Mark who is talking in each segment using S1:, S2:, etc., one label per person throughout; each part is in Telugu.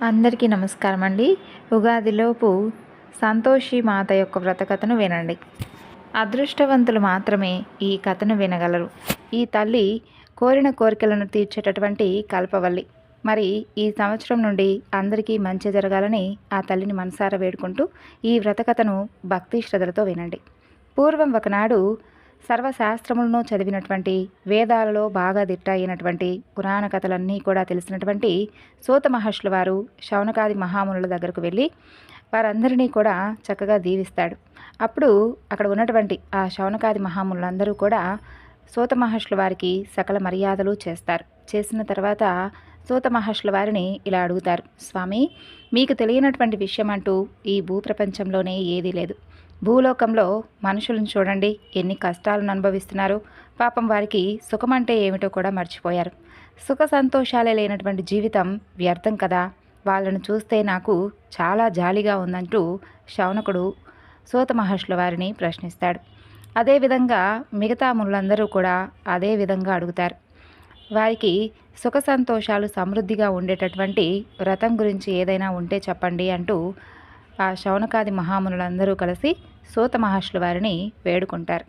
S1: అందరికీ నమస్కారం అండి. ఉగాదిలోపు సంతోషి మాత యొక్క వ్రతకథను వినండి. అదృష్టవంతులు మాత్రమే ఈ కథను వినగలరు. ఈ తల్లి కోరిన కోరికలను తీర్చేటటువంటి కల్పవల్లి. మరి ఈ సంవత్సరం నుండి అందరికీ మంచి జరగాలని ఆ తల్లిని మనసారా వేడుకుంటూ ఈ వ్రతకథను భక్తి శ్రద్ధలతో వినండి. పూర్వం ఒకనాడు సర్వశాస్త్రములను చదివినటువంటి, వేదాలలో బాగా దిట్ట అయినటువంటి, పురాణ కథలన్నీ కూడా తెలిసినటువంటి సూత మహర్షుల వారు శౌనకాది మహామునుల దగ్గరకు వెళ్ళి వారందరినీ కూడా చక్కగా దీవిస్తాడు. అప్పుడు అక్కడ ఉన్నటువంటి ఆ శౌనకాది మహామునులందరూ కూడా సూత మహర్షుల వారికి సకల మర్యాదలు చేస్తారు. చేసిన తర్వాత సూత మహర్షుల వారిని ఇలా అడుగుతారు, స్వామి, మీకు తెలియనటువంటి విషయం అంటూ ఈ భూప్రపంచంలోనే ఏదీ లేదు. భూలోకంలో మనుషులను చూడండి, ఎన్ని కష్టాలను అనుభవిస్తున్నారు. పాపం వారికి సుఖమంటే ఏమిటో కూడా మర్చిపోయారు. సుఖ సంతోషాలే లేనటువంటి జీవితం వ్యర్థం కదా, వాళ్ళను చూస్తే నాకు చాలా జాలిగా ఉందంటూ శౌనకుడు సూత మహర్షుల వారిని ప్రశ్నిస్తాడు. అదేవిధంగా మిగతా మునులందరూ కూడా అదే విధంగా అడుగుతారు. వారికి సుఖ సంతోషాలు సమృద్ధిగా ఉండేటటువంటి వ్రతం గురించి ఏదైనా ఉంటే చెప్పండి అంటూ ఆ శౌనకాది మహామునులందరూ కలిసి సూత మహర్షుల వారిని వేడుకుంటారు.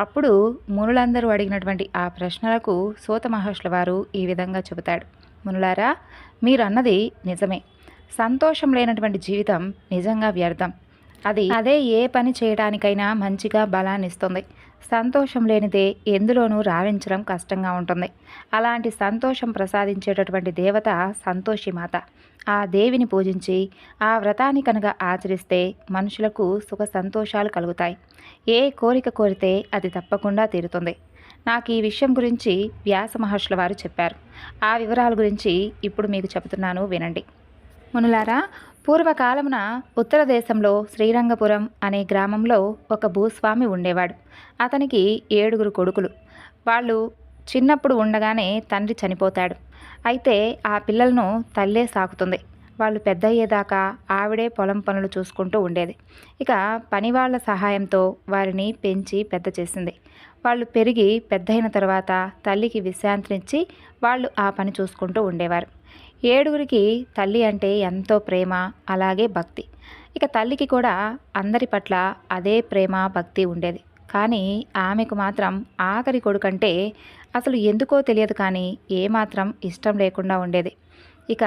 S1: అప్పుడు మునులందరూ అడిగినటువంటి ఆ ప్రశ్నలకు సూత మహర్షుల వారు ఈ విధంగా చెబుతాడు, మునులారా, మీరు అన్నది నిజమే. సంతోషం లేనటువంటి జీవితం నిజంగా వ్యర్థం. అదే ఏ పని చేయడానికైనా మంచిగా బలాన్ని ఇస్తుంది. సంతోషం లేనిదే ఎందులోనూ రాణించడం కష్టంగా ఉంటుంది. అలాంటి సంతోషం ప్రసాదించేటటువంటి దేవత సంతోషి మాత. ఆ దేవిని పూజించి ఆ వ్రతాన్ని కనుక ఆచరిస్తే మనుషులకు సుఖ సంతోషాలు కలుగుతాయి. ఏ కోరిక కోరితే అది తప్పకుండా తీరుతుంది. నాకు ఈ విషయం గురించి వ్యాస మహర్షుల వారు చెప్పారు. ఆ వివరాల గురించి ఇప్పుడు మీకు చెబుతున్నాను, వినండి. మునులారా, పూర్వకాలమున ఉత్తర దేశంలో శ్రీరంగపురం అనే గ్రామంలో ఒక భూస్వామి ఉండేవాడు. అతనికి 7 కొడుకులు. వాళ్ళు చిన్నప్పుడు ఉండగానే తండ్రి చనిపోతాడు. అయితే ఆ పిల్లలను తల్లే సాకుతుంది. వాళ్ళు పెద్ద అయ్యేదాకా ఆవిడే పొలం పనులు చూసుకుంటూ ఉండేది. ఇక పనివాళ్ల సహాయంతో వారిని పెంచి పెద్ద చేసింది. వాళ్ళు పెరిగి పెద్దయిన తర్వాత తల్లికి విశ్రాంతినిచ్చి వాళ్ళు ఆ పని చూసుకుంటూ ఉండేవారు. 7 తల్లి అంటే ఎంతో ప్రేమ, అలాగే భక్తి. ఇక తల్లికి కూడా అందరి పట్ల అదే ప్రేమ భక్తి ఉండేది. కానీ ఆమెకు మాత్రం ఆఖరి కొడుకంటే అసలు ఎందుకో తెలియదు, కానీ ఏమాత్రం ఇష్టం లేకుండా ఉండేది. ఇక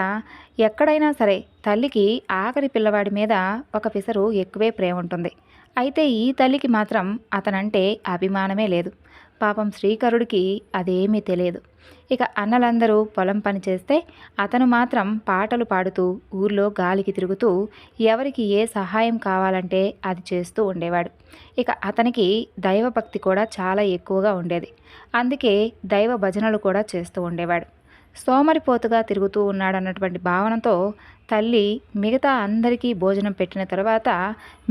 S1: ఎక్కడైనా సరే తల్లికి ఆఖరి పిల్లవాడి మీద ఒక పిసరు ఎక్కువే ప్రేమ ఉంటుంది. అయితే ఈ తల్లికి మాత్రం అతనంటే అభిమానమే లేదు. పాపం శ్రీకరుడికి అదేమీ తెలియదు. ఇక అన్నలందరూ పొలం పని చేస్తే అతను మాత్రం పాటలు పాడుతూ ఊర్లో గాలికి తిరుగుతూ ఎవరికి ఏ సహాయం కావాలంటే అది చేస్తూ ఉండేవాడు. ఇక అతనికి దైవభక్తి కూడా చాలా ఎక్కువగా ఉండేది. అందుకే దైవ భజనలు కూడా చేస్తూ ఉండేవాడు. సోమరిపోతుగా తిరుగుతూ ఉన్నాడన్నటువంటి భావనతో తల్లి మిగతా అందరికీ భోజనం పెట్టిన తర్వాత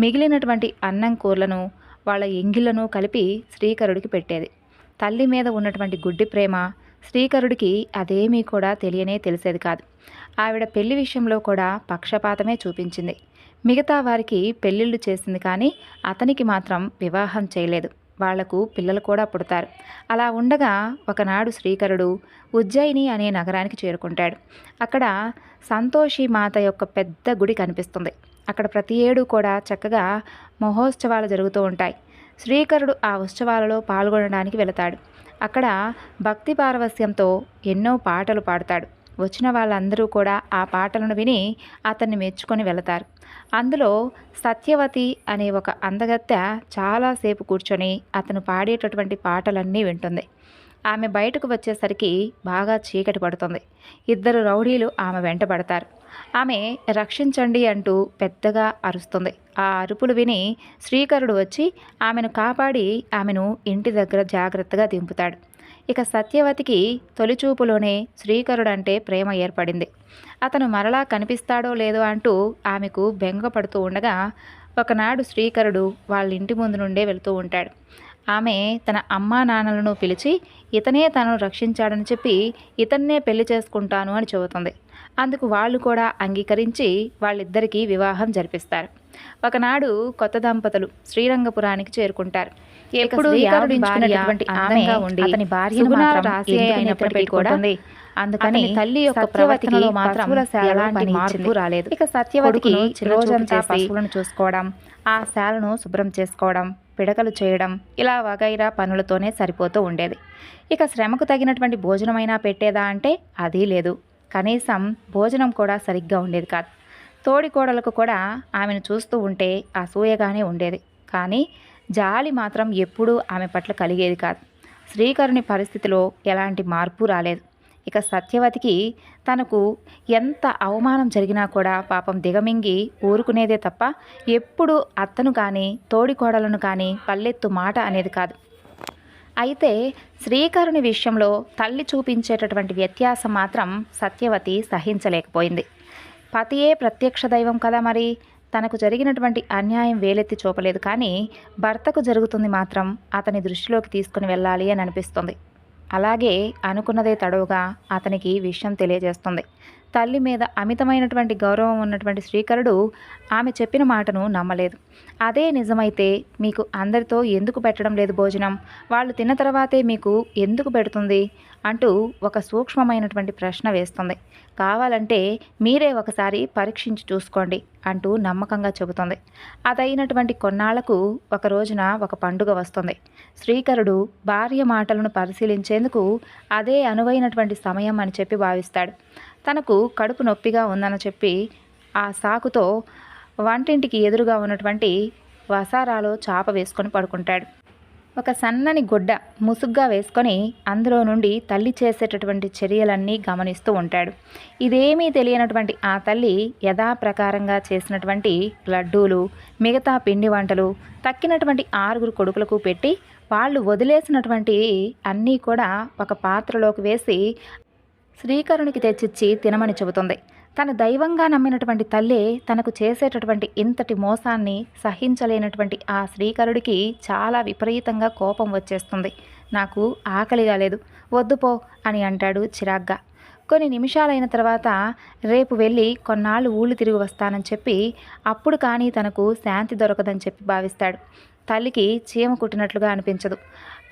S1: మిగిలినటువంటి అన్నం కూరలను వాళ్ళ ఎంగిళ్లను కలిపి శ్రీకరుడికి పెట్టేది. తల్లి మీద ఉన్నటువంటి గుడ్డి ప్రేమ శ్రీకరుడికి అదేమీ కూడా తెలిసేది కాదు. ఆవిడ పెళ్లి విషయంలో కూడా పక్షపాతమే చూపించింది. మిగతా వారికి పెళ్ళిళ్ళు చేసింది, కానీ అతనికి మాత్రం వివాహం చేయలేదు. వాళ్లకు పిల్లలు కూడా పుడతారు. అలా ఉండగా ఒకనాడు శ్రీకరుడు ఉజ్జయిని అనే నగరానికి చేరుకుంటాడు. అక్కడ సంతోషి మాత యొక్క పెద్ద గుడి కనిపిస్తుంది. అక్కడ ప్రతి ఏడు కూడా చక్కగా మహోత్సవాలు జరుగుతూ ఉంటాయి. శ్రీకరుడు ఆ ఉత్సవాలలో పాల్గొనడానికి వెళతాడు. అక్కడ భక్తి పారవస్యంతో ఎన్నో పాటలు పాడతాడు. వచ్చిన వాళ్ళందరూ కూడా ఆ పాటలను విని అతన్ని మెచ్చుకొని వెళతారు. అందులో సత్యవతి అనే ఒక అందగత్తె చాలాసేపు కూర్చొని అతను పాడేటటువంటి పాటలన్నీ వింటుంది. ఆమె బయటకు వచ్చేసరికి బాగా చీకటి పడుతుంది. 2 రౌడీలు ఆమె వెంట పడతారు. ఆమె రక్షించండి అంటూ పెద్దగా అరుస్తుంది. ఆ అరుపులు విని శ్రీకరుడు వచ్చి ఆమెను కాపాడి ఆమెను ఇంటి దగ్గర జాగ్రత్తగా దింపుతాడు. ఇక సత్యవతికి తొలిచూపులోనే శ్రీకరుడంటే ప్రేమ ఏర్పడింది. అతను మరలా కనిపిస్తాడో లేదో అంటూ ఆమెకు బెంగపడుతూ ఉండగా ఒకనాడు శ్రీకరుడు వాళ్ళ ఇంటి ముందు నుండే వెళుతూ ఉంటాడు. ఆమె తన అమ్మా నాన్నలను పిలిచి ఇతనే తనను రక్షించాడని చెప్పి ఇతన్నే పెళ్లి చేసుకుంటాను అని చెబుతుంది. అందుకు వాళ్ళు కూడా అంగీకరించి వాళ్ళిద్దరికీ వివాహం జరిపిస్తారు. ఒకనాడు కొత్త దంపతులు శ్రీరంగపురానికి చేరుకుంటారు. ఎప్పుడు అతని భార్యను మాత్రం అయినప్పటికీ కూడా అందుకని తల్లి యొక్క ప్రవర్తనలో మాత్రం ఎలాంటి మార్పు రాలేదు. ఇక సత్యవతికి రోజంతా పశువులను చూసుకోవడం, ఆ శాలను శుభ్రం చేసుకోవడం, పిడకలు చేయడం ఇలా వగైరా పనులతోనే సరిపోతూ ఉండేది. ఇక శ్రమకు తగినటువంటి భోజనమైనా పెట్టేదా అంటే అదీ లేదు. కనీసం భోజనం కూడా సరిగ్గా ఉండేది కాదు. తోడికోడలకు కూడా ఆమెను చూస్తూ ఉంటే అసూయగానే ఉండేది. కానీ జాలి మాత్రం ఎప్పుడూ ఆమె పట్ల కలిగేది కాదు. శ్రీకరుని పరిస్థితిలో ఎలాంటి మార్పు రాలేదు. ఇక సత్యవతికి తనకు ఎంత అవమానం జరిగినా కూడా పాపం దిగమింగి ఊరుకునేదే తప్ప ఎప్పుడూ అత్తను కానీ తోడికోడలను కానీ పల్లెత్తు మాట అనేది కాదు. అయితే శ్రీకరుని విషయంలో తల్లి చూపించేటటువంటి వ్యత్యాసం మాత్రం సత్యవతి సహించలేకపోయింది. పతియే ప్రత్యక్ష దైవం కదా, మరి తనకు జరిగినటువంటి అన్యాయం వేలెత్తి చూపలేదు. కానీ భర్తకు జరుగుతుంది మాత్రం అతని దృష్టిలోకి తీసుకుని వెళ్ళాలి అని అనిపిస్తుంది. అలాగే అనుకున్నదే తడవుగా అతనికి విషయం తెలియజేస్తుంది. తల్లి మీద అమితమైనటువంటి గౌరవం ఉన్నటువంటి శ్రీకరుడు ఆమె చెప్పిన మాటను నమ్మలేదు. అదే నిజమైతే మీకు అందరితో ఎందుకు పెట్టడం లేదు భోజనం? వాళ్ళు తిన్న తర్వాతే మీకు ఎందుకు పెడుతుంది అంటూ ఒక సూక్ష్మమైనటువంటి ప్రశ్న వేస్తుంది. కావాలంటే మీరే ఒకసారి పరీక్షించి చూసుకోండి అంటూ నమ్మకంగా చెబుతుంది. అదైనటువంటి కొన్నాళ్లకు ఒక రోజున ఒక పండుగ వస్తుంది. శ్రీకరుడు భార్య మాటలను పరిశీలించేందుకు అదే అనువైనటువంటి సమయం అని చెప్పి భావిస్తాడు. తనకు కడుపు నొప్పిగా ఉందని చెప్పి ఆ సాకుతో వంటింటికి ఎదురుగా ఉన్నటువంటి వసారాలో చాప వేసుకొని పడుకుంటాడు. ఒక సన్నని గుడ్డ ముసుగ్గా వేసుకొని అందులో నుండి తల్లి చేసేటటువంటి చర్యలన్నీ గమనిస్తూ ఉంటాడు. ఇదేమీ తెలియనటువంటి ఆ తల్లి యథాప్రకారంగా చేసినటువంటి లడ్డూలు, మిగతా పిండి వంటలు తక్కినటువంటి 6 కొడుకులకు పెట్టి వాళ్ళు వదిలేసినటువంటి అన్నీ కూడా ఒక పాత్రలోకి వేసి శ్రీకరునికి తెచ్చిచ్చి తినమని చెబుతుంది. తన దైవంగా నమ్మినటువంటి తల్లే తనకు చేసేటటువంటి ఇంతటి మోసాన్ని సహించలేనటువంటి ఆ శ్రీకరుడికి చాలా విపరీతంగా కోపం వచ్చేస్తుంది. నాకు ఆకలిగా లేదు, వద్దుపో అని అంటాడు చిరాగ్గా. కొన్ని నిమిషాలైన తర్వాత రేపు వెళ్ళి కొన్నాళ్ళు ఊళ్ళు తిరిగి వస్తానని చెప్పి అప్పుడు కానీ తనకు శాంతి దొరకదని చెప్పి భావిస్తాడు. తల్లికి చీమ కుట్టినట్లుగా అనిపించదు.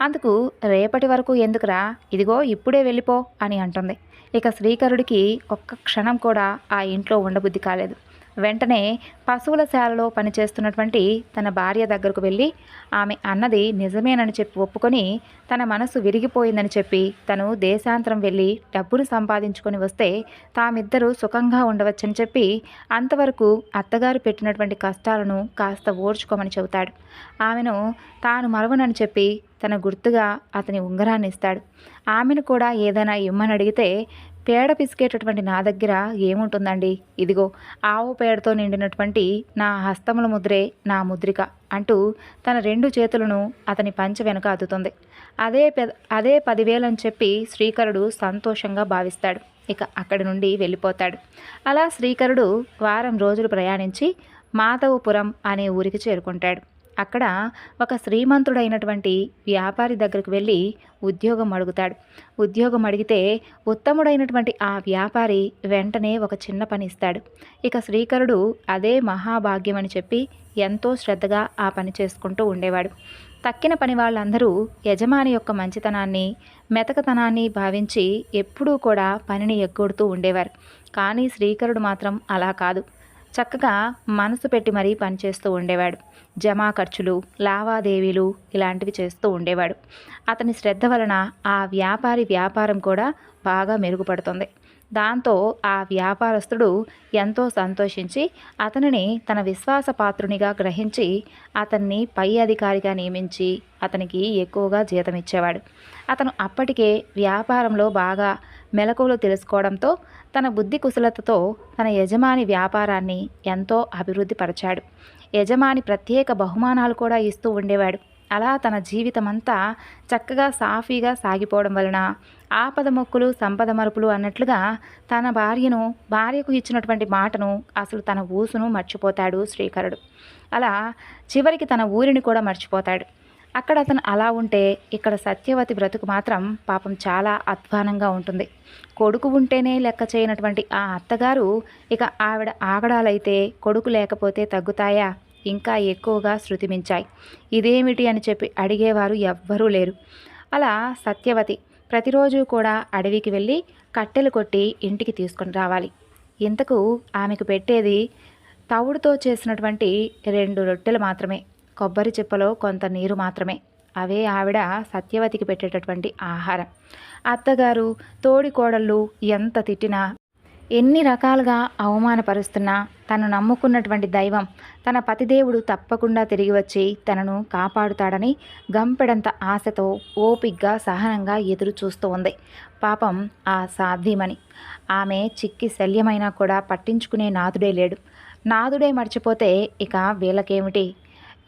S1: అందుకు రేపటి వరకు ఎందుకురా, ఇదిగో ఇప్పుడే వెళ్ళిపో అని అంటుంది. ఇక శ్రీకరుడికి ఒక్క క్షణం కూడా ఆ ఇంట్లో ఉండబుద్ధి కాలేదు. వెంటనే పశువుల శాలలో పనిచేస్తున్నటువంటి తన భార్య దగ్గరకు వెళ్ళి ఆమె అన్నది నిజమేనని చెప్పి ఒప్పుకొని తన మనసు విరిగిపోయిందని చెప్పి తను దేశాంతరం వెళ్ళి డబ్బును సంపాదించుకొని వస్తే తామిద్దరూ సుఖంగా ఉండవచ్చని చెప్పి అంతవరకు అత్తగారు పెట్టినటువంటి కష్టాలను కాస్త ఓర్చుకోమని చెబుతాడు. ఆమెను తాను మరవనని చెప్పి తన గుర్తుగా అతని ఉంగరాన్ని ఇస్తాడు. ఆమెను కూడా ఏదైనా ఇమ్మని అడిగితే పేడ పిసికేటటువంటి నా దగ్గర ఏముంటుందండి, ఇదిగో ఆవు పేడతో నిండినటువంటి నా హస్తముల ముద్రే నా ముద్రిక అంటూ తన 2 చేతులను అతని పంచె వెనుక అద్దుతుంది. అదే 10,000 అని చెప్పి శ్రీకరుడు సంతోషంగా భావిస్తాడు. ఇక అక్కడి నుండి వెళ్ళిపోతాడు. అలా శ్రీకరుడు వారం రోజులు ప్రయాణించి మాధవపురం అనే ఊరికి చేరుకుంటాడు. అక్కడ ఒక శ్రీమంతుడైనటువంటి వ్యాపారి దగ్గరకు వెళ్ళి ఉద్యోగం అడుగుతాడు. ఉద్యోగం అడిగితే ఉత్తముడైనటువంటి ఆ వ్యాపారి వెంటనే ఒక చిన్న పని ఇస్తాడు. ఇక శ్రీకరుడు అదే మహాభాగ్యం అని చెప్పి ఎంతో శ్రద్ధగా ఆ పని చేసుకుంటూ ఉండేవాడు. తక్కిన పని వాళ్ళందరూ యజమాని యొక్క మంచితనాన్ని, మెతకతనాన్ని భావించి ఎప్పుడూ కూడా పనిని ఎగ్గొడుతూ ఉండేవారు. కానీ శ్రీకరుడు మాత్రం అలా కాదు. చక్కగా మనసు పెట్టి మరీ పనిచేస్తూ ఉండేవాడు. జమా ఖర్చులు, లావాదేవీలు ఇలాంటివి చేస్తూ ఉండేవాడు. అతని శ్రద్ధ వలన ఆ వ్యాపారి వ్యాపారం కూడా బాగా మెరుగుపడుతుంది. దాంతో ఆ వ్యాపారస్తుడు ఎంతో సంతోషించి అతనిని తన విశ్వాసపాత్రునిగా గ్రహించి అతన్ని పై అధికారిగా నియమించి అతనికి ఎక్కువగా జీతం ఇచ్చేవాడు. అతను అప్పటికే వ్యాపారంలో బాగా మెలకువలు తెలుసుకోవడంతో తన బుద్ధి కుశలతతో తన యజమాని వ్యాపారాన్ని ఎంతో అభివృద్ధి పరిచాడు. యజమాని ప్రత్యేక బహుమానాలు కూడా ఇస్తూ ఉండేవాడు. అలా తన జీవితమంతా చక్కగా సాఫీగా సాగిపోవడం వలన ఆపద మొక్కులు సంపద మరుపులు అన్నట్లుగా తన భార్యకు ఇచ్చినటువంటి మాటను అసలు తన ఊసును మర్చిపోతాడు శ్రీకరుడు. అలా చివరికి తన ఊరిని కూడా మర్చిపోతాడు. అక్కడ అతను అలా ఉంటే ఇక్కడ సత్యవతి బ్రతుకు మాత్రం పాపం చాలా అధ్వానంగా ఉంటుంది. కొడుకు ఉంటేనే లెక్క చేయనటువంటి ఆ అత్తగారు ఇక ఆవిడ ఆగడాలైతే కొడుకు లేకపోతే తగ్గుతాయా, ఇంకా ఎక్కువగా శృతిమించాయి. ఇదేమిటి అని చెప్పి అడిగేవారు ఎవ్వరూ లేరు. అలా సత్యవతి ప్రతిరోజు కూడా అడవికి వెళ్ళి కట్టెలు కొట్టి ఇంటికి తీసుకొని రావాలి. ఇంతకు ఆమెకు పెట్టేది తవుడుతో చేసినటువంటి 2 రొట్టెలు మాత్రమే, కొబ్బరి చిప్పలో కొంత నీరు మాత్రమే. అవే ఆవిడ సత్యవతికి పెట్టేటటువంటి ఆహారం. అత్తగారు, తోడికోడళ్ళు ఎంత తిట్టినా, ఎన్ని రకాలుగా అవమానపరుస్తున్నా, తను నమ్ముకున్నటువంటి దైవం, తన పతిదేవుడు తప్పకుండా తిరిగి వచ్చి తనను కాపాడుతాడని గంపెడంత ఆశతో ఓపిగ్గా సహనంగా ఎదురు చూస్తూ ఉంది పాపం ఆ సాధ్యమని. ఆమె చిక్కి శల్యమైనా కూడా పట్టించుకునే నాథుడే లేడు. నాథుడే మర్చిపోతే ఇక వీళ్ళకేమిటి?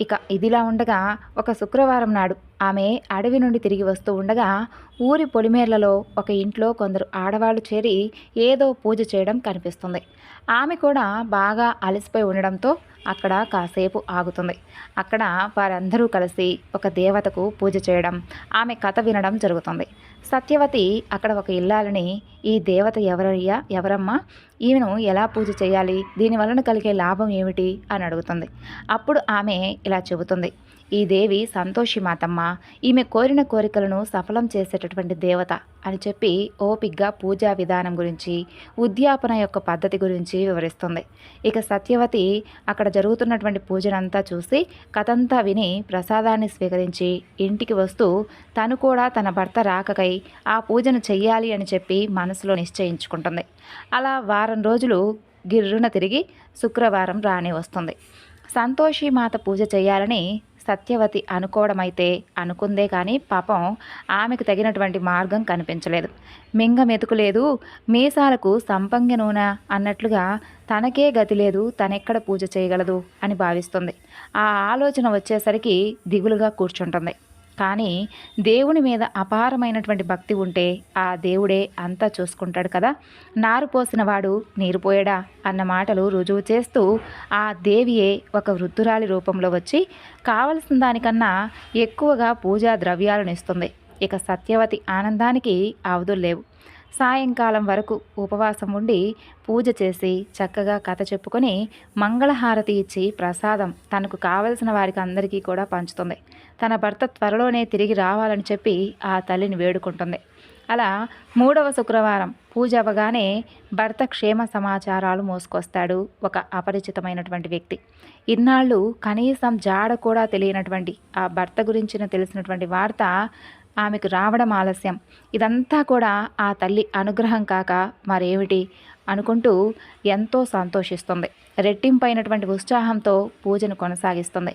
S1: ఇక ఇదిలా ఉండగా ఒక శుక్రవారం నాడు ఆమె అడవి నుండి తిరిగి వస్తూ ఉండగా ఊరి పొలిమేర్లలో ఒక ఇంట్లో కొందరు ఆడవాళ్లు చేరి ఏదో పూజ చేయడం కనిపిస్తుంది. ఆమె కూడా బాగా అలసిపోయి ఉండడంతో అక్కడ కాసేపు ఆగుతుంది. అక్కడ వారందరూ కలిసి ఒక దేవతకు పూజ చేయడం, ఆమె కథ వినడం జరుగుతుంది. సత్యవతి అక్కడ ఒక ఇల్లాలని, ఈ దేవత ఎవరమ్మా, ఈమెను ఎలా పూజ చేయాలి, దీని వలన కలిగే లాభం ఏమిటి అని అడుగుతుంది. అప్పుడు ఆమె ఇలా చెబుతుంది, ఈ దేవి సంతోషి మాతమ్మ, ఈమె కోరిన కోరికలను సఫలం చేసేటటువంటి దేవత అని చెప్పి ఓపిగ్గా పూజా విధానం గురించి, ఉద్యాపన యొక్క పద్ధతి గురించి వివరిస్తుంది. ఇక సత్యవతి అక్కడ జరుగుతున్నటువంటి పూజనంతా చూసి కథంతా విని ప్రసాదాన్ని స్వీకరించి ఇంటికి వస్తూ తను కూడా తన భర్త రాకకై ఆ పూజను చెయ్యాలి అని చెప్పి మనసులో నిశ్చయించుకుంటుంది. అలా వారం రోజులు గిర్రున తిరిగి శుక్రవారం రాని వస్తుంది. సంతోషి మాత పూజ చేయాలని సత్యవతి అనుకోవడమైతే అనుకుందే కానీ పాపం ఆమెకు తగినటువంటి మార్గం కనిపించలేదు. మింగ మెతుకు లేదు, మీసాలకు సంపంగ నూనె అన్నట్లుగా తనకే గతి లేదు, తనెక్కడ పూజ చేయగలదు అని భావిస్తుంది. ఆ ఆలోచన వచ్చేసరికి దిగులుగా కూర్చుంటుంది. కానీ దేవుని మీద అపారమైనటువంటి భక్తి ఉంటే ఆ దేవుడే అంతా చూసుకుంటాడు కదా. నారు పోసినవాడు నీరు పోయడా అన్న మాటలు రుజువు చేస్తూ ఆ దేవియే ఒక వృద్ధురాలి రూపంలో వచ్చి కావలసిన దానికన్నా ఎక్కువగా పూజా ద్రవ్యాలను ఇస్తుంది. ఇక సత్యవతి ఆనందానికి అవధులు లేవు. సాయంకాలం వరకు ఉపవాసం ఉండి పూజ చేసి చక్కగా కథ చెప్పుకొని మంగళహారతి ఇచ్చి ప్రసాదం తనకు కావలసిన వారికి అందరికీ కూడా పంచుతుంది. తన భర్త త్వరలోనే తిరిగి రావాలని చెప్పి ఆ తల్లిని వేడుకుంటుంది. అలా 3వ శుక్రవారం పూజ అవ్వగానే భర్త క్షేమ సమాచారాలు మోసుకొస్తాడు ఒక అపరిచితమైనటువంటి వ్యక్తి. ఇన్నాళ్ళు కనీసం జాడ కూడా తెలియనటువంటి ఆ భర్త గురించిన తెలిసినటువంటి వార్త ఆమెకు రావడం ఆలస్యం. ఇదంతా కూడా ఆ తల్లి అనుగ్రహం కాక మరేమిటి అనుకుంటూ ఎంతో సంతోషిస్తుంది. రెట్టింపైనటువంటి ఉత్సాహంతో పూజను కొనసాగిస్తుంది.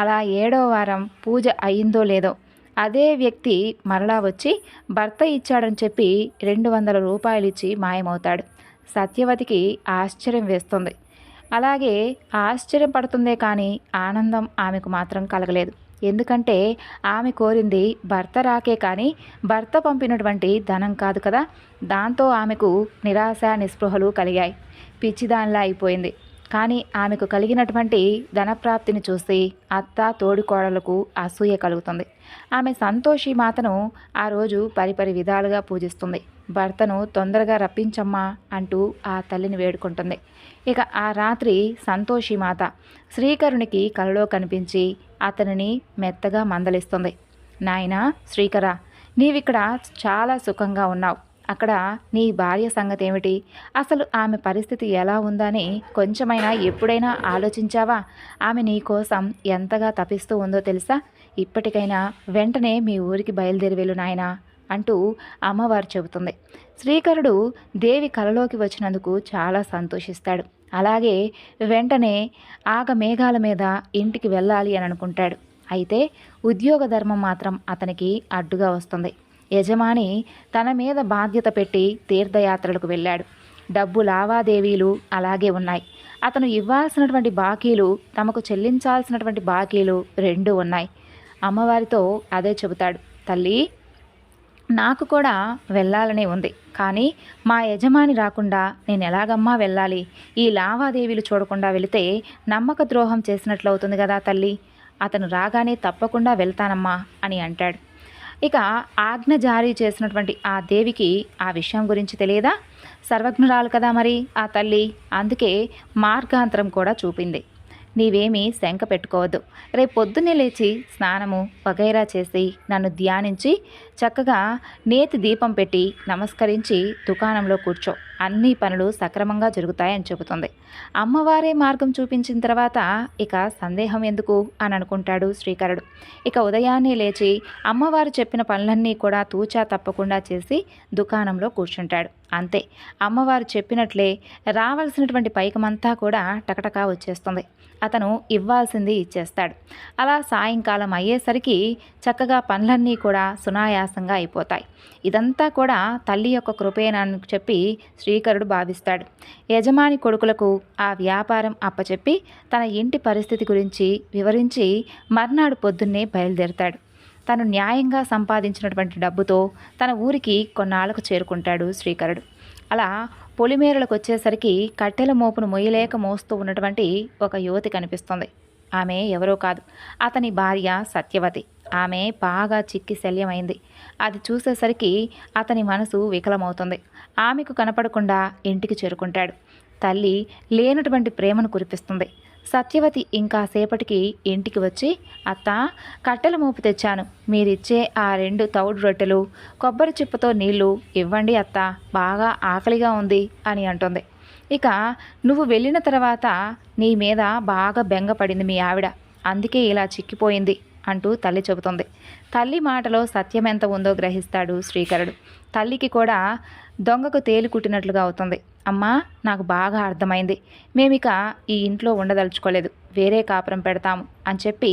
S1: అలా 7వ వారం పూజ అయిందో లేదో అదే వ్యక్తి మరలా వచ్చి భర్త ఇచ్చాడని చెప్పి 200 రూపాయలు ఇచ్చి మాయమవుతాడు. సత్యవతికి ఆశ్చర్యం వేస్తుంది. అలాగే ఆశ్చర్యం పడుతుందే కానీ ఆనందం ఆమెకు మాత్రం కలగలేదు. ఎందుకంటే ఆమె కోరింది భర్త రాకే కానీ భర్త పంపినటువంటి ధనం కాదు కదా. దాంతో ఆమెకు నిరాశ నిస్పృహలు కలిగాయి. పిచ్చిదానిలా అయిపోయింది. కానీ ఆమెకు కలిగినటువంటి ధనప్రాప్తిని చూసి అత్త తోడికోడలకు అసూయ కలుగుతుంది. ఆమె సంతోషి మాతను ఆ రోజు పరిపరి విధాలుగా పూజిస్తుంది. భర్తను తొందరగా రప్పించమ్మా అంటూ ఆ తల్లిని వేడుకుంటుంది. ఇక ఆ రాత్రి సంతోషి మాత శ్రీకరునికి కలలో కనిపించి అతనిని మెత్తగా మందలిస్తుంది. నాయనా శ్రీకర, నీవిక్కడ చాలా సుఖంగా ఉన్నావు. అక్కడ నీ భార్య సంగతి ఏమిటి? అసలు ఆమె పరిస్థితి ఎలా ఉందని కొంచెమైనా ఎప్పుడైనా ఆలోచించావా? ఆమె నీ కోసం ఎంతగా తపిస్తూ ఉందో తెలుసా? ఇప్పటికైనా వెంటనే మీ ఊరికి బయలుదేరి వెళ్ళు నాయనా అంటూ అమ్మవారు చెబుతుంది. శ్రీకరుడు దేవి కలలోకి వచ్చినందుకు చాలా సంతోషిస్తాడు. అలాగే వెంటనే ఆగమేఘాల మీద ఇంటికి వెళ్ళాలి అని అనుకుంటాడు. అయితే ఉద్యోగ ధర్మం మాత్రం అతనికి అడ్డుగా వస్తుంది. యజమాని తన మీద బాధ్యత పెట్టి తీర్థయాత్రలకు వెళ్ళాడు. డబ్బు లావాదేవీలు అలాగే ఉన్నాయి. అతను ఇవ్వాల్సినటువంటి బాకీలు, తమకు చెల్లించాల్సినటువంటి బాకీలు 2 ఉన్నాయి. అమ్మవారితో అదే చెబుతాడు. తల్లి, నాకు కూడా వెళ్ళాలనే ఉంది. కానీ మా యజమాని రాకుండా నేను ఎలాగమ్మా వెళ్ళాలి? ఈ లావాదేవీలు చూడకుండా వెళితే నమ్మక ద్రోహం చేసినట్లవుతుంది కదా తల్లి. అతను రాగానే తప్పకుండా వెళ్తానమ్మా అని అంటాడు. ఇక ఆజ్ఞ జారీ చేసినటువంటి ఆ దేవికి ఆ విషయం గురించి తెలియదా? సర్వజ్ఞురాలు కదా మరి ఆ తల్లి. అందుకే మార్గాంతరం కూడా చూపింది. నీవేమీ శంక పెట్టుకోవద్దు. రేపు పొద్దున్నే లేచి స్నానము వగైరా చేసి నన్ను ధ్యానించి చక్కగా నేతి దీపం పెట్టి నమస్కరించి దుకాణంలో కూర్చో, అన్ని పనులు సక్రమంగా జరుగుతాయని చెబుతుంది. అమ్మవారే మార్గం చూపించిన తర్వాత ఇక సందేహం ఎందుకు అని అనుకుంటాడు శ్రీకరుడు. ఇక ఉదయాన్నే లేచి అమ్మవారు చెప్పిన పనులన్నీ కూడా తూచా తప్పకుండా చేసి దుకాణంలో కూర్చుంటాడు. అంతే, అమ్మవారు చెప్పినట్లే రావాల్సినటువంటి పైకమంతా కూడా టకటకా వచ్చేస్తుంది. అతను ఇవ్వాల్సింది ఇచ్చేస్తాడు. అలా సాయంకాలం అయ్యేసరికి చక్కగా పనులన్నీ కూడా సునాయాసంగా అయిపోతాయి. ఇదంతా కూడా తల్లి యొక్క కృపేనని చెప్పి శ్రీకరుడు భావిస్తాడు. యజమాని కొడుకులకు ఆ వ్యాపారం అప్పచెప్పి తన ఇంటి పరిస్థితి గురించి వివరించి మర్నాడు పొద్దున్నే బయలుదేరతాడు. తను న్యాయంగా సంపాదించినటువంటి డబ్బుతో తన ఊరికి కొన్నాళ్లకు చేరుకుంటాడు శ్రీకరుడు. అలా పొలిమేరలకు వచ్చేసరికి కట్టెల మోపును మొయ్యలేక మోస్తూ ఉన్నటువంటి ఒక యువతి కనిపిస్తుంది. ఆమె ఎవరో కాదు, అతని భార్య సత్యవతి. ఆమె బాగా చిక్కి శల్యమైంది. అది చూసేసరికి అతని మనసు వికలమవుతుంది. ఆమెకు కనపడకుండా ఇంటికి చేరుకుంటాడు. తల్లి లేనటువంటి ప్రేమను కురిపిస్తుంది. సత్యవతి ఇంకాసేపటికి ఇంటికి వచ్చి, అత్త, కట్టెల మోపు తెచ్చాను, మీరిచ్చే ఆ 2 తౌడు రొట్టెలు కొబ్బరి చిప్పతో నీళ్లు ఇవ్వండి అత్త, బాగా ఆకలిగా ఉంది అని అంటుంది. ఇక నువ్వు వెళ్ళిన తర్వాత నీ మీద బాగా బెంగపడింది మీ ఆవిడ, అందుకే ఇలా చిక్కిపోయింది అంటూ తల్లి చెబుతుంది. తల్లి మాటలో సత్యం ఎంత ఉందో గ్రహిస్తాడు శ్రీకరుడు. తల్లికి కూడా దొంగకు తేలి కుట్టినట్లుగా అవుతుంది. అమ్మా, నాకు బాగా అర్థమైంది, మేమిక ఈ ఇంట్లో ఉండదలుచుకోలేదు, వేరే కాపురం పెడతాము అని చెప్పి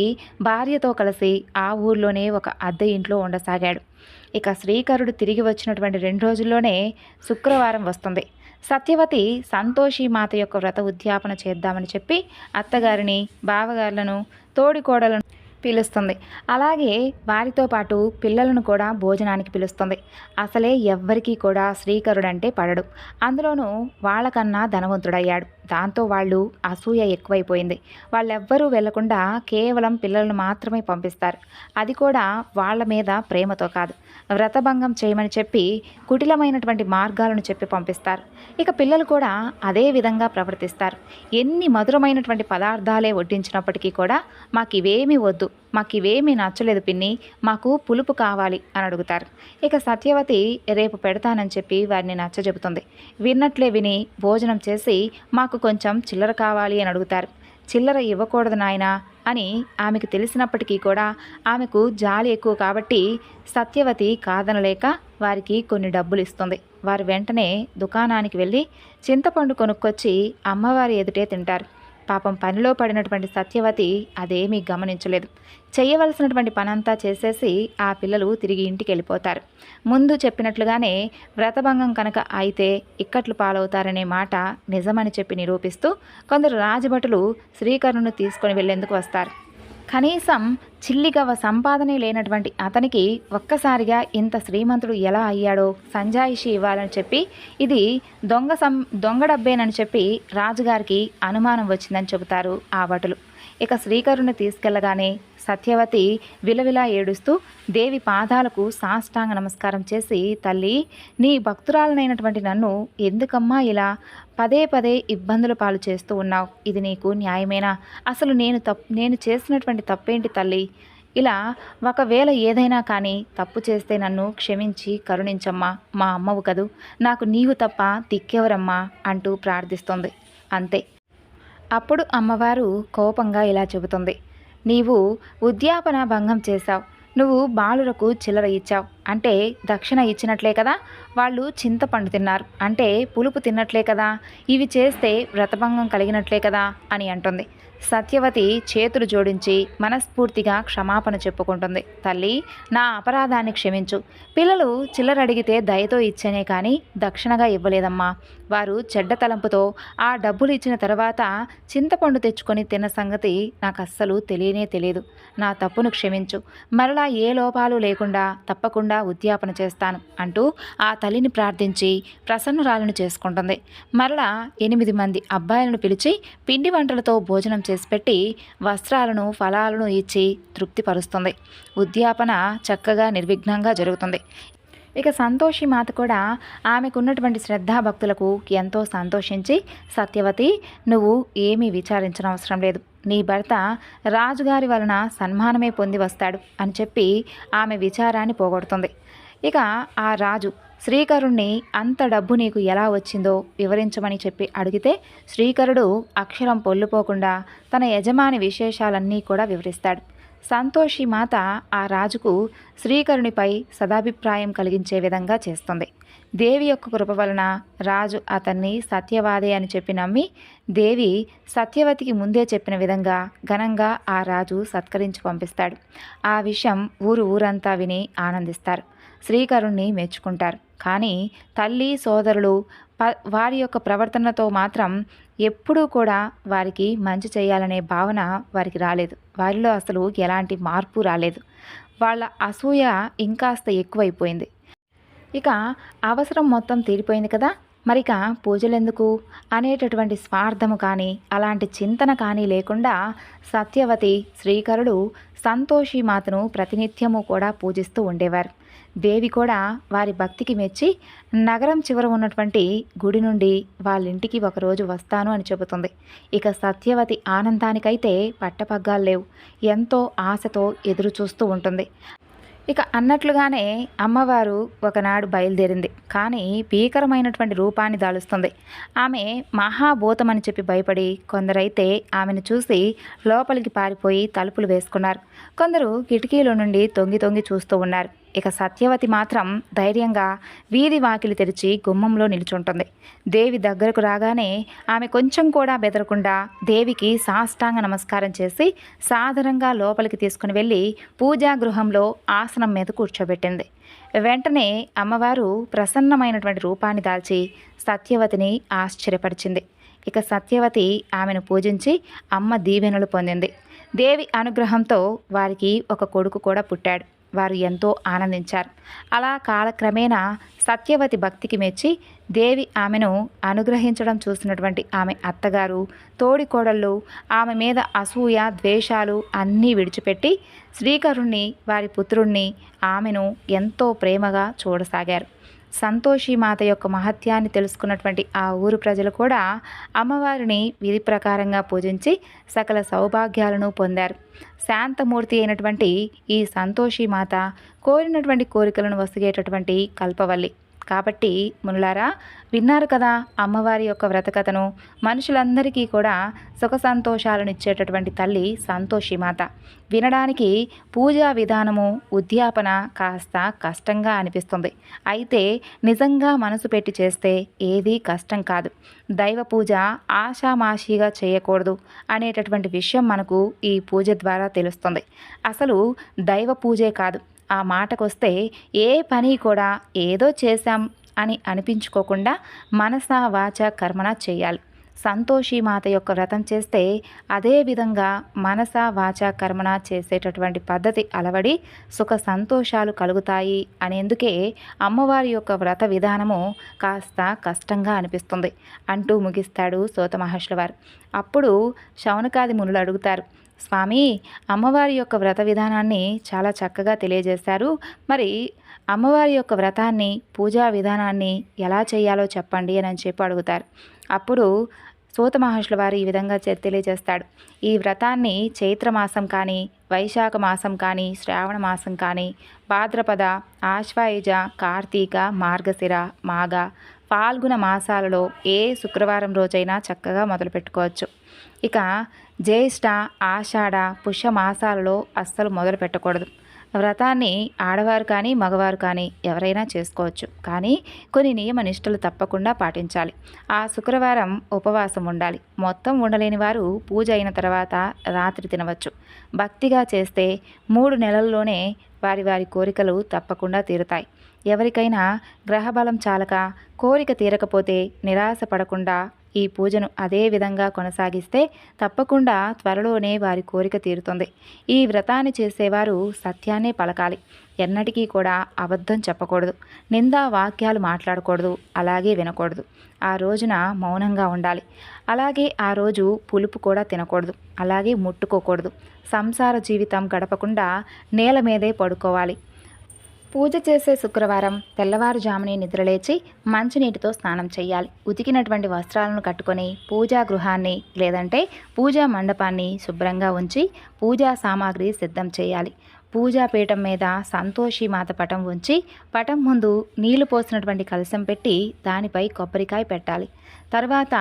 S1: భార్యతో కలిసి ఆ ఊర్లోనే ఒక అద్దె ఇంట్లో ఉండసాగాడు. ఇక శ్రీకరుడు తిరిగి వచ్చినటువంటి 2 రోజుల్లోనే శుక్రవారం వస్తుంది. సత్యవతి సంతోషి మాత యొక్క వ్రత ఉద్యాపన చేద్దామని చెప్పి అత్తగారిని, బావగారులను, తోడికోడలను పిలుస్తుంది. అలాగే వారితో పాటు పిల్లలను కూడా భోజనానికి పిలుస్తుంది. అసలే ఎవ్వరికీ కూడా శ్రీకరుడంటే పడడు. అందులోనూ వాళ్ళకన్నా ధనవంతుడయ్యాడు. దాంతో వాళ్ళు అసూయ ఎక్కువైపోయింది. వాళ్ళెవ్వరూ వెళ్లకుండా కేవలం పిల్లలను మాత్రమే పంపిస్తారు. అది కూడా వాళ్ళ మీద ప్రేమతో కాదు, వ్రతభంగం చేయమని చెప్పి కుటిలమైనటువంటి మార్గాలను చెప్పి పంపిస్తారు. ఇక పిల్లలు కూడా అదే విధంగా ప్రవర్తిస్తారు. ఎన్ని మధురమైనటువంటి పదార్థాలే వడ్డించినప్పటికీ కూడా మాకివేమీ వద్దు, మాకివేమీ నచ్చలేదు పిన్ని, మాకు పులుపు కావాలి అని అడుగుతారు. ఇక సత్యవతి రేపు పెడతానని చెప్పి వారిని నచ్చజెబుతుంది. విన్నట్లే విని భోజనం చేసి మాకు కొంచెం చిల్లర కావాలి అని అడుగుతారు. చిల్లర ఇవ్వకూడదు నాయనా అని ఆమెకు తెలిసినప్పటికీ కూడా ఆమెకు జాలి ఎక్కువ కాబట్టి సత్యవతి కాదనలేక వారికి కొన్ని డబ్బులు ఇస్తుంది. వారు వెంటనే దుకాణానికి వెళ్ళి చింతపండు కొనుక్కొచ్చి అమ్మవారి ఎదుటే తింటారు. పాపం పనిలో పడినటువంటి సత్యవతి అదేమీ గమనించలేదు. చేయవలసినటువంటి పనంతా చేసేసి ఆ పిల్లలు తిరిగి ఇంటికి వెళ్ళిపోతారు. ముందు చెప్పినట్లుగానే వ్రతభంగం కనుక అయితే ఇక్కట్లు పాలవుతారనే మాట నిజమని చెప్పి నిరూపిస్తూ కొందరు రాజభటులు శ్రీకరుణ్ణి తీసుకొని వెళ్లేందుకు వస్తారు. కనీసం చిల్లిగవ్వ సంపాదనే లేనటువంటి అతనికి ఒక్కసారిగా ఇంత శ్రీమంతుడు ఎలా అయ్యాడో సంజాయిషి ఇవ్వాలని చెప్పి ఇది దొంగ డబ్బేనని చెప్పి రాజుగారికి అనుమానం వచ్చిందని చెబుతారు ఆ భటులు. ఇక శ్రీకరుణ్ణి తీసుకెళ్లగానే సత్యవతి విలవిలా ఏడుస్తూ దేవి పాదాలకు సాష్టాంగ నమస్కారం చేసి, తల్లి, నీ భక్తురాలనైనటువంటి నన్ను ఎందుకమ్మా ఇలా పదే పదే ఇబ్బందుల పాలు చేస్తూ ఉన్నావు? ఇది నీకు న్యాయమేనా? అసలు నేను చేసినటువంటి తప్పేంటి తల్లి? ఇలా ఒకవేళ ఏదైనా కానీ తప్పు చేస్తే నన్ను క్షమించి కరుణించమ్మా, మా అమ్మవు కదూ, నాకు నీవు తప్ప దిక్కెవరమ్మా అంటూ ప్రార్థిస్తుంది. అంతే. అప్పుడు అమ్మవారు కోపంగా ఇలా చెబుతుంది, నీవు ఉద్యాపన భంగం చేశావు, నువ్వు బాలురకు చిల్లర ఇచ్చావు అంటే దక్షిణ ఇచ్చినట్లే కదా, వాళ్ళు చింతపండు తిన్నారు అంటే పులుపు తిన్నట్లే కదా, ఇవి చేస్తే వ్రతభంగం కలిగినట్లే కదా అని అంటుంది. సత్యవతి చేతులు జోడించి మనస్ఫూర్తిగా క్షమాపణ చెప్పుకుంటుంది. తల్లి, నా అపరాధాన్ని క్షమించు. పిల్లలు చిల్లర అడిగితే దయతో ఇచ్చేనే కానీ దక్షిణగా ఇవ్వలేదమ్మా. వారు చెడ్డ తలంపుతో ఆ డబ్బులు ఇచ్చిన తర్వాత చింతపండు తెచ్చుకొని తిన్న సంగతి నాకు అస్సలు తెలియనే తెలియదు. నా తప్పును క్షమించు. మరలా ఏ లోపాలు లేకుండా తప్పకుండా ఉద్యాపన చేస్తాను అంటూ ఆ తల్లిని ప్రార్థించి ప్రసన్నురాలను చేసుకుంటుంది. మరలా 8 మంది అబ్బాయిలను పిలిచి పిండి వంటలతో భోజనం చేసి పెట్టి వస్త్రాలను, ఫలాలను ఇచ్చి తృప్తిపరుస్తుంది. ఉద్యాపన చక్కగా నిర్విఘ్నంగా జరుగుతుంది. ఇక సంతోషి మాత కూడా ఆమెకున్నటువంటి శ్రద్ధాభక్తులకు ఎంతో సంతోషించి, సత్యవతి, నువ్వు ఏమీ విచారించనవసరం లేదు, నీ భర్త రాజుగారి వలన సన్మానమే పొంది వస్తాడు అని చెప్పి ఆమె విచారాన్ని పోగొడుతుంది. ఇక ఆ రాజు శ్రీకరుణ్ణి అంత డబ్బు నీకు ఎలా వచ్చిందో వివరించమని చెప్పి అడిగితే శ్రీకరుడు అక్షరం పొల్లుపోకుండా తన యజమాని విశేషాలన్నీ కూడా వివరిస్తాడు. సంతోషి మాత ఆ రాజుకు శ్రీకరునిపై సదాభిప్రాయం కలిగించే విధంగా చేస్తుంది. దేవి యొక్క కృప వలన రాజు అతన్ని సత్యవాదే అని చెప్పి నమ్మి దేవి సత్యవతికి ముందే చెప్పిన విధంగా ఘనంగా ఆ రాజు సత్కరించి పంపిస్తాడు. ఆ విషయం ఊరంతా విని ఆనందిస్తారు, శ్రీకరుణ్ణి మెచ్చుకుంటారు. కానీ తల్లి సోదరులు వారి యొక్క ప్రవర్తనతో మాత్రం ఎప్పుడూ కూడా వారికి మంచి చేయాలనే భావన వారికి రాలేదు. వారిలో అసలు ఎలాంటి మార్పు రాలేదు. వాళ్ళ అసూయ ఇంకాస్త ఎక్కువైపోయింది. ఇక అవసరం మొత్తం తీరిపోయింది కదా, మరిక పూజలెందుకు అనేటటువంటి స్వార్థము కానీ అలాంటి చింతన కానీ లేకుండా సత్యవతి శ్రీకరుడు సంతోషి మాతను ప్రతినిత్యము కూడా పూజిస్తూ ఉండేవారు. దేవి కూడా వారి భక్తికి మెచ్చి నగరం చివర ఉన్నటువంటి గుడి నుండి వాళ్ళింటికి ఒకరోజు వస్తాను అని చెబుతుంది. ఇక సత్యవతి ఆనందానికైతే పట్టపగ్గాలు లేవు. ఎంతో ఆశతో ఎదురు చూస్తూ ఉంటుంది. ఇక అన్నట్లుగానే అమ్మవారు ఒకనాడు బయలుదేరింది. కానీ భీకరమైనటువంటి రూపాన్ని దాలుస్తుంది. ఆమె మహాభూతమని చెప్పి భయపడి కొందరైతే ఆమెను చూసి లోపలికి పారిపోయి తలుపులు వేసుకున్నారు. కొందరు కిటికీల నుండి తొంగి తొంగి చూస్తూ ఉన్నారు. ఇక సత్యవతి మాత్రం ధైర్యంగా వీధి వాకిలి తెరిచి గుమ్మంలో నిలుచుంటుంది. దేవి దగ్గరకు రాగానే ఆమె కొంచెం కూడా బెదరకుండా దేవికి సాష్టాంగ నమస్కారం చేసి సాదరంగా లోపలికి తీసుకుని వెళ్ళి పూజాగృహంలో ఆసనం మీద కూర్చోబెట్టింది. వెంటనే అమ్మవారు ప్రసన్నమైనటువంటి రూపాన్ని దాల్చి సత్యవతిని ఆశ్చర్యపరిచింది. ఇక సత్యవతి ఆమెను పూజించి అమ్మ దీవెనలు పొందింది. దేవి అనుగ్రహంతో వారికి ఒక కొడుకు కూడా పుట్టాడు. వారు ఎంతో ఆనందించారు. అలా కాలక్రమేణా సత్యవతి భక్తికి మెచ్చి దేవి ఆమెను అనుగ్రహించడం చూసినటువంటి ఆమె అత్తగారు తోడికోడళ్ళు ఆమె మీద అసూయ ద్వేషాలు అన్నీ విడిచిపెట్టి శ్రీకరుణ్ణి వారి పుత్రుణ్ణి ఆమెను ఎంతో ప్రేమగా చూడసాగారు. సంతోషి మాత యొక్క మహత్యాన్ని తెలుసుకున్నటువంటి ఆ ఊరు ప్రజలు కూడా అమ్మవారిని విధి ప్రకారంగా పూజించి సకల సౌభాగ్యాలను పొందారు. శాంతమూర్తి అయినటువంటి ఈ సంతోషి మాత కోరినటువంటి కోరికలను వసిగేటటువంటి కల్పవల్లి. కాబట్టి మునులారా, విన్నారు కదా అమ్మవారి యొక్క వ్రతకథను. మనుషులందరికీ కూడా సుఖ సంతోషాలను ఇచ్చేటటువంటి తల్లి సంతోషి మాత. వినడానికి పూజా విధానము ఉద్యాపన కాస్త కష్టంగా అనిపిస్తుంది. అయితే నిజంగా మనసు పెట్టి చేస్తే ఏదీ కష్టం కాదు. దైవ పూజ ఆషామాషిగా చేయకూడదు అనేటటువంటి విషయం మనకు ఈ పూజ ద్వారా తెలుస్తుంది. అసలు దైవ పూజే కాదు, ఆ మాటకొస్తే ఏ పని కూడా ఏదో చేశాం అని అనిపించుకోకుండా మనసా వాచ కర్మణ చేయాలి. సంతోషి మాత యొక్క వ్రతం చేస్తే అదే విధంగా మనసా వాచ కర్మణ చేసేటటువంటి పద్ధతి అలవడి సుఖ సంతోషాలు కలుగుతాయి అనేందుకే అమ్మవారి యొక్క వ్రత విధానము కాస్త కష్టంగా అనిపిస్తుంది అంటూ ముగిస్తాడు సూత మహర్షుల వారు. అప్పుడు శౌనకాది మునులు అడుగుతారు, స్వామి, అమ్మవారి యొక్క వ్రత విధానాన్ని చాలా చక్కగా తెలియజేశారు. మరి అమ్మవారి యొక్క వ్రతాన్ని పూజా విధానాన్ని ఎలా చేయాలో చెప్పండి అని చెప్పి అడుగుతారు. అప్పుడు సూత మహర్షుల వారు ఈ విధంగా తెలియజేస్తాడు. ఈ వ్రతాన్ని చైత్రమాసం కానీ వైశాఖ మాసం కానీ శ్రావణ మాసం కానీ భాద్రపద ఆశ్వాయుజ కార్తీక మార్గశిర మాఘ ఫాల్గుణ మాసాలలో ఏ శుక్రవారం రోజైనా చక్కగా మొదలు పెట్టుకోవచ్చు. ఇక జ్యేష్ఠ ఆషాఢ పుష్య మాసాలలో అస్సలు మొదలు పెట్టకూడదు. వ్రతాన్ని ఆడవారు కానీ మగవారు కానీ ఎవరైనా చేసుకోవచ్చు. కానీ కొన్ని నియమ నిష్టలు తప్పకుండా పాటించాలి. ఆ శుక్రవారం ఉపవాసం ఉండాలి. మొత్తం ఉండలేని వారు పూజ అయిన తర్వాత రాత్రి తినవచ్చు. భక్తిగా చేస్తే 3 నెలల్లోనే వారి వారి కోరికలు తప్పకుండా తీరుతాయి. ఎవరికైనా గ్రహబలం చాలక కోరిక తీరకపోతే నిరాశ పడకుండా ఈ పూజను అదే విధంగా కొనసాగిస్తే తప్పకుండా త్వరలోనే వారి కోరిక తీరుతుంది. ఈ వ్రతాన్ని చేసేవారు సత్యాన్నే పలకాలి. ఎన్నటికీ కూడా అబద్ధం చెప్పకూడదు. నిందా వాక్యాలు మాట్లాడకూడదు. అలాగే వినకూడదు. ఆ రోజున మౌనంగా ఉండాలి. అలాగే ఆ రోజు పులుపు కూడా తినకూడదు. అలాగే ముట్టుకోకూడదు. సంసార జీవితం గడపకుండా నేల మీదే పడుకోవాలి. పూజ చేసే శుక్రవారం తెల్లవారుజామునే నిద్రలేచి మంచినీటితో స్నానం చేయాలి. ఉతికినటువంటి వస్త్రాలను కట్టుకొని పూజా గృహాన్ని లేదంటే పూజా మండపాన్ని శుభ్రంగా ఉంచి పూజా సామాగ్రి సిద్ధం చేయాలి. పూజా పీఠం మీద సంతోషి మాత పటం ఉంచి పటం ముందు నీళ్లు పోసినటువంటి కలశం పెట్టి దానిపై కొబ్బరికాయ పెట్టాలి. తర్వాత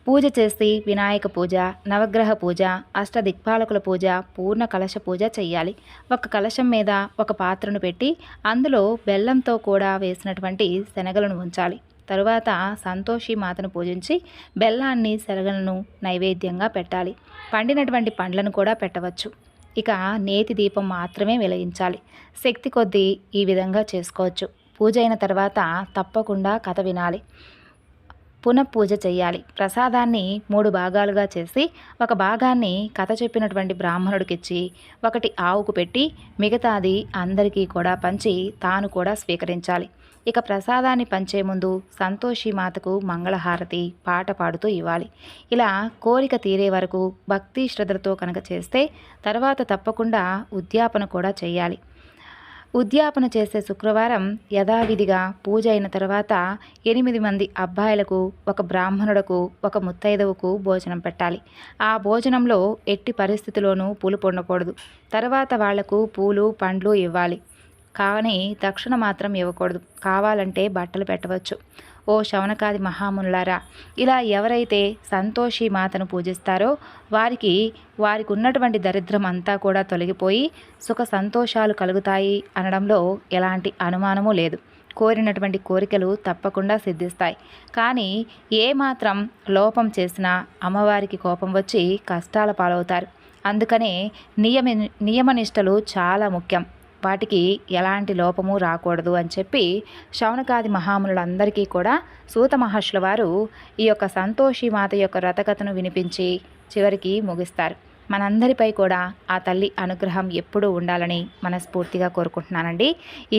S1: పూజ చేసి వినాయక పూజ, నవగ్రహ పూజ, అష్టదిక్పాలకుల పూజ, పూర్ణ కలశ పూజ చేయాలి. ఒక కలశం మీద ఒక పాత్రను పెట్టి అందులో బెల్లంతో కూడా వేసినటువంటి శనగలను ఉంచాలి. తరువాత సంతోషి మాతను పూజించి బెల్లాన్ని శనగలను నైవేద్యంగా పెట్టాలి. పండినటువంటి పండ్లను కూడా పెట్టవచ్చు. ఇక నేతి దీపం మాత్రమే వెలిగించాలి. శక్తి కొద్దీ ఈ విధంగా చేసుకోవచ్చు. పూజ అయిన తర్వాత తప్పకుండా కథ వినాలి. పునఃపూజ చేయాలి. ప్రసాదాన్ని 3 భాగాలుగా చేసి ఒక భాగాన్ని కథ చెప్పినటువంటి బ్రాహ్మణుడికిచ్చి ఒకటి ఆవుకు పెట్టి మిగతాది అందరికీ కూడా పంచి తాను కూడా స్వీకరించాలి. ఇక ప్రసాదాన్ని పంచే ముందు సంతోషి మాతకు మంగళహారతి పాట పాడుతూ ఇవ్వాలి. ఇలా కోరిక తీరే వరకు భక్తి శ్రద్ధలతో కనుక చేస్తే తర్వాత తప్పకుండా ఉద్యాపన కూడా చేయాలి. ఉద్యాపన చేసే శుక్రవారం యథావిధిగా పూజ అయిన తర్వాత 8 మంది అబ్బాయిలకు, ఒక బ్రాహ్మణుడకు, ఒక ముత్తైదవుకు భోజనం పెట్టాలి. ఆ భోజనంలో ఎట్టి పరిస్థితిలోనూ పులుపు ఉండకూడదు. తర్వాత వాళ్లకు పూలు పండ్లు ఇవ్వాలి. కానీ దక్షిణ మాత్రం ఇవ్వకూడదు. కావాలంటే బట్టలు పెట్టవచ్చు. ఓ శౌనకాది మహామునులారా, ఇలా ఎవరైతే సంతోషి మాతను పూజిస్తారో వారికి ఉన్నటువంటి దరిద్రం అంతా కూడా తొలగిపోయి సుఖ సంతోషాలు కలుగుతాయి అనడంలో ఎలాంటి అనుమానము లేదు. కోరినటువంటి కోరికలు తప్పకుండా సిద్ధిస్తాయి. కానీ ఏమాత్రం లోపం చేసినా అమ్మవారికి కోపం వచ్చి కష్టాల పాలవుతారు. అందుకనే నియమనిష్టలు చాలా ముఖ్యం. వాటికి ఎలాంటి లోపము రాకూడదు అని చెప్పి శౌనకాది మహామునులందరికీ కూడా సూత మహర్షుల వారు ఈ యొక్క సంతోషి మాత యొక్క వ్రతకథను వినిపించి చివరికి ముగిస్తారు. మనందరిపై కూడా ఆ తల్లి అనుగ్రహం ఎప్పుడూ ఉండాలని మనస్ఫూర్తిగా కోరుకుంటున్నానండి.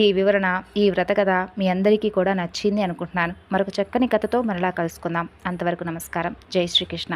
S1: ఈ వివరణ, ఈ వ్రతకథ మీ అందరికీ కూడా నచ్చింది అనుకుంటున్నాను. మరొక చక్కని కథతో మరలా కలుసుకుందాం. అంతవరకు నమస్కారం. జై శ్రీకృష్ణ.